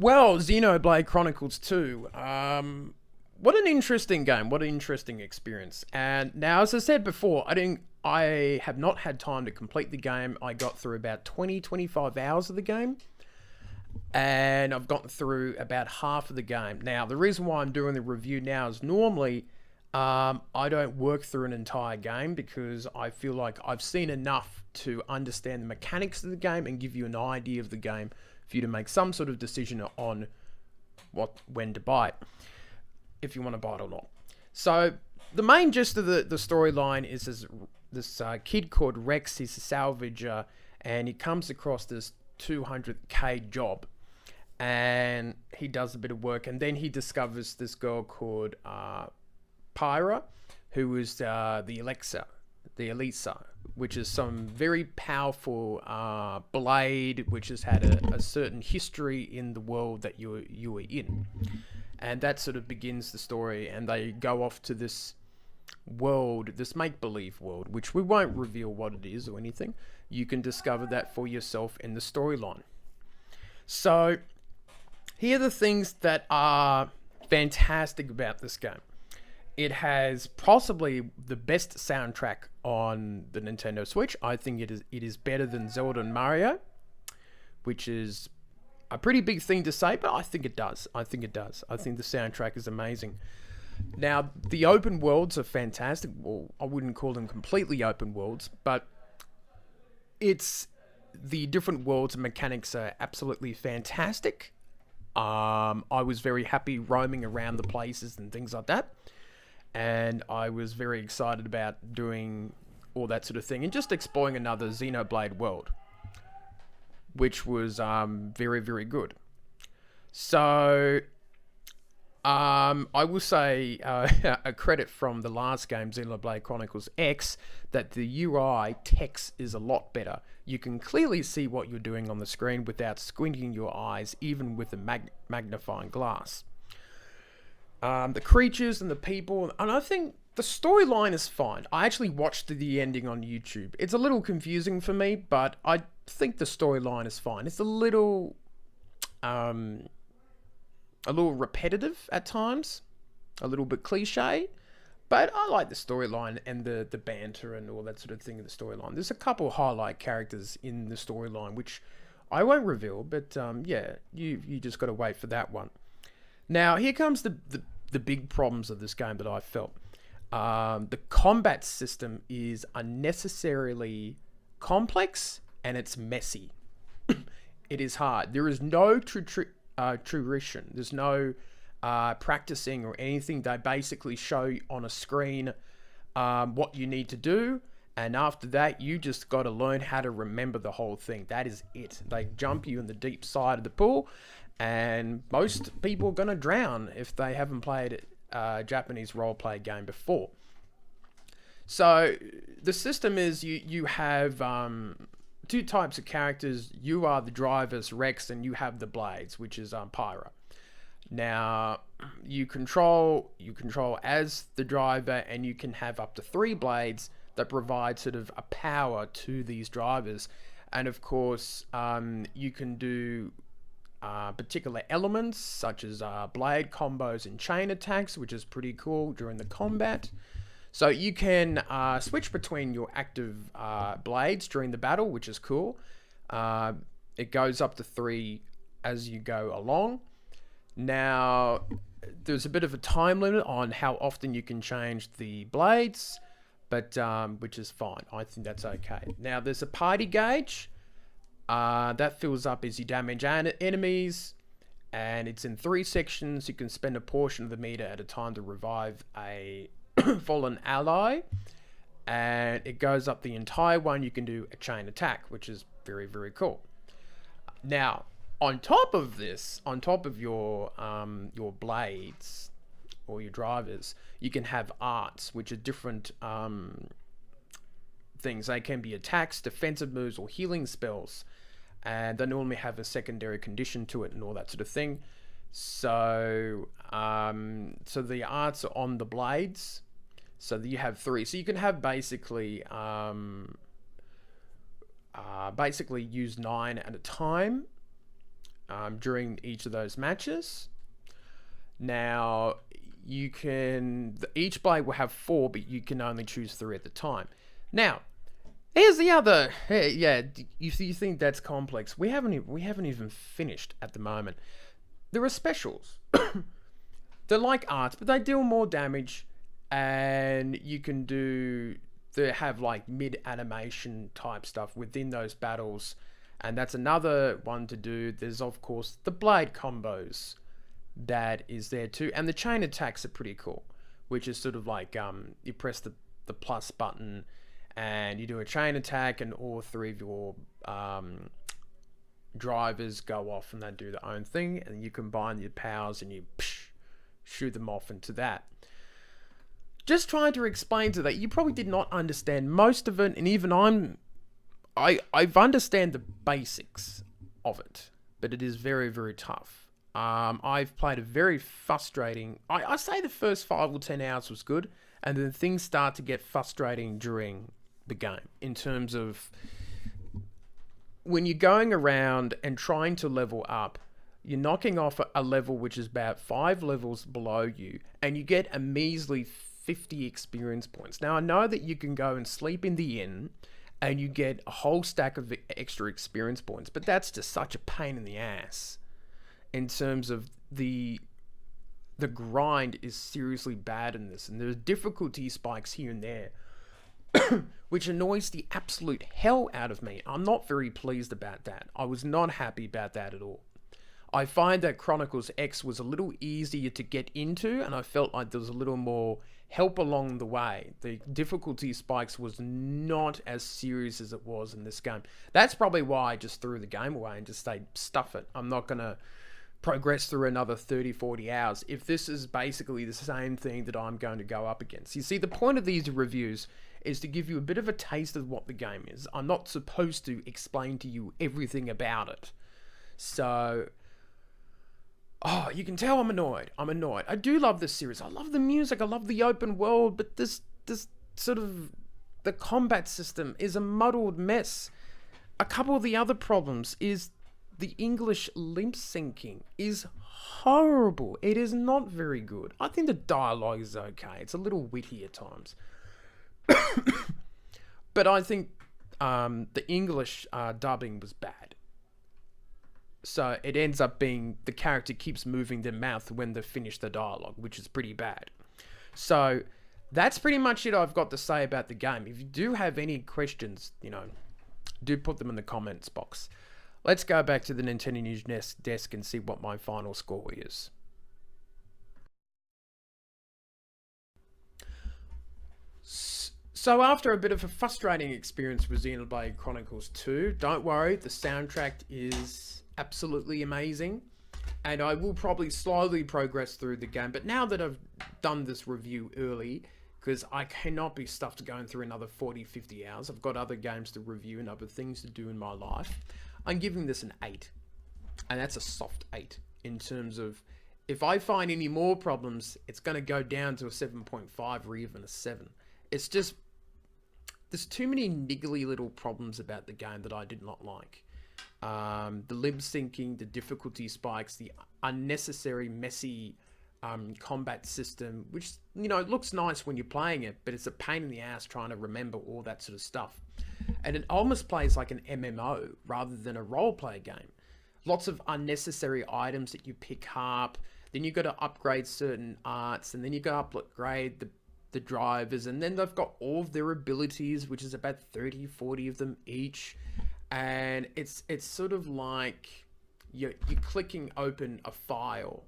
Well, Xenoblade Chronicles 2. What an interesting game. What an interesting experience. And now, as I said before, I have not had time to complete the game. I got through about 20, 25 hours of the game. And I've gotten through about half of the game. Now, the reason why I'm doing the review now is normally I don't work through an entire game because I feel like I've seen enough to understand the mechanics of the game and give you an idea of the game for you to make some sort of decision on when to buy it, if you want to buy it or not. So the main gist of the storyline is this kid called Rex. He's a salvager, and he comes across this 200k job, and he does a bit of work, and then he discovers this girl called Pyra, who is the Elisa, which is some very powerful blade, which has had a certain history in the world that you were in. And that sort of begins the story, and they go off to this world, this make-believe world, which we won't reveal what it is or anything. You can discover that for yourself in the storyline. So, here are the things that are fantastic about this game. It has possibly the best soundtrack on the Nintendo Switch. I think it is better than Zelda and Mario, which is a pretty big thing to say, but I think it does. I think the soundtrack is amazing. Now, the open worlds are fantastic. Well, I wouldn't call them completely open worlds, but the different worlds and mechanics are absolutely fantastic. I was very happy roaming around the places and things like that. And I was very excited about doing all that sort of thing and just exploring another Xenoblade world, which was very, very good. So, I will say a credit from the last game, Xenoblade Chronicles X, that the UI text is a lot better. You can clearly see what you're doing on the screen without squinting your eyes, even with a magnifying glass. The creatures and the people, and I think the storyline is fine. I actually watched the ending on YouTube. It's a little confusing for me, but I think the storyline is fine. It's a little repetitive at times, a little bit cliche, but I like the storyline and the banter and all that sort of thing in the storyline. There's a couple highlight characters in the storyline, which I won't reveal, but yeah, you just got to wait for that one. Now, here comes the big problems of this game that I felt. The combat system is unnecessarily complex and it's messy. It is hard. There is no tradition. There's no practicing or anything. They basically show on a screen what you need to do. And after that, you just got to learn how to remember the whole thing. That is it. They jump you in the deep side of the pool. And most people are going to drown if they haven't played a Japanese role-play game before. So the system is you have two types of characters. You are the drivers, Rex, and you have the blades, which is Pyra. Now, you control as the driver, and you can have up to 3 blades that provide sort of a power to these drivers. And of course, you can do particular elements such as blade combos and chain attacks, which is pretty cool during the combat. So you can switch between your active blades during the battle, which is cool. It goes up to 3 as you go along. Now, there's a bit of a time limit on how often you can change the blades, but which is fine. I think that's okay. Now, there's a party gauge. That fills up as you damage enemies, and it's in 3 sections. You can spend a portion of the meter at a time to revive a fallen ally, and it goes up the entire one. You can do a chain attack, which is very, very cool. Now, on top of this, on top of your blades or your drivers, you can have arts, which are different things. They can be attacks, defensive moves, or healing spells, and they normally have a secondary condition to it and all that sort of thing. So the arts are on the blades. So that you have 3. So you can have basically use 9 at a time. during each of those matches. Now, each blade will have 4, but you can only choose 3 at the time. Now, here's the other. Yeah, you think that's complex? We haven't even finished at the moment. There are specials. They're like arts, but they deal more damage, and they have like mid animation type stuff within those battles, and that's another one to do. There's of course the blade combos that is there too, and the chain attacks are pretty cool, which is sort of like you press the plus button and you do a chain attack, and all 3 of your drivers go off and they do their own thing, and you combine your powers and you shoot them off into that. Just trying to explain to that, you probably did not understand most of it, and even I've understand the basics of it, but it is very, very tough. I've played a very frustrating. I say the first 5 or 10 hours was good, and then things start to get frustrating during the game in terms of when you're going around and trying to level up. You're knocking off a level which is about 5 levels below you, and you get a measly 50 experience points. Now, I know that you can go and sleep in the inn and you get a whole stack of extra experience points, but that's just such a pain in the ass in terms of the grind is seriously bad in this, and there's difficulty spikes here and there, which annoys the absolute hell out of me. I'm not very pleased about that. I was not happy about that at all. I find that Chronicles X was a little easier to get into, and I felt like there was a little more help along the way. The difficulty spikes was not as serious as it was in this game. That's probably why I just threw the game away and just said, stuff it. I'm not going to progress through another 30, 40 hours if this is basically the same thing that I'm going to go up against. You see, the point of these reviews is to give you a bit of a taste of what the game is. I'm not supposed to explain to you everything about it. So, you can tell I'm annoyed. I do love this series. I love the music. I love the open world. But this sort of, the combat system is a muddled mess. A couple of the other problems is the English lip syncing is horrible. It is not very good. I think the dialogue is okay. It's a little witty at times. But I think the English dubbing was bad. So it ends up being the character keeps moving their mouth when they finish the dialogue, which is pretty bad. So that's pretty much it I've got to say about the game. If you do have any questions, do put them in the comments box. Let's go back to the Nintendo News desk and see what my final score is. So after a bit of a frustrating experience with Xenoblade Chronicles 2, don't worry, the soundtrack is absolutely amazing. And I will probably slowly progress through the game. But now that I've done this review early, because I cannot be stuffed going through another 40, 50 hours. I've got other games to review and other things to do in my life. I'm giving this an 8. And that's a soft 8 in terms of if I find any more problems, it's going to go down to a 7.5 or even a 7. It's just, there's too many niggly little problems about the game that I did not like. The lip syncing, the difficulty spikes, the unnecessary messy combat system, which, it looks nice when you're playing it, but it's a pain in the ass trying to remember all that sort of stuff. And it almost plays like an MMO rather than a role-play game. Lots of unnecessary items that you pick up, then you've got to upgrade certain arts, and then you've got to upgrade the drivers, and then they've got all of their abilities, which is about 30, 40 of them each. And it's sort of like you're clicking open a file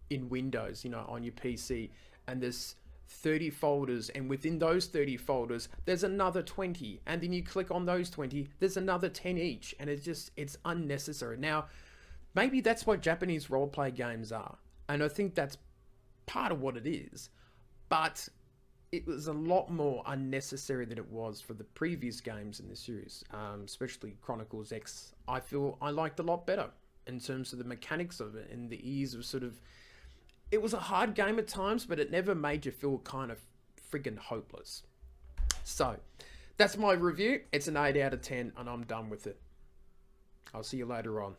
in Windows, on your PC, and there's 30 folders, and within those 30 folders there's another 20, and then you click on those 20, there's another 10 each, and it's unnecessary. Now, maybe that's what Japanese role-play games are, and I think that's part of what it is, but it was a lot more unnecessary than it was for the previous games in the series, especially Chronicles X. I feel I liked a lot better in terms of the mechanics of it and the ease of sort of... It was a hard game at times, but it never made you feel kind of friggin' hopeless. So, that's my review. It's an 8 out of 10, and I'm done with it. I'll see you later on.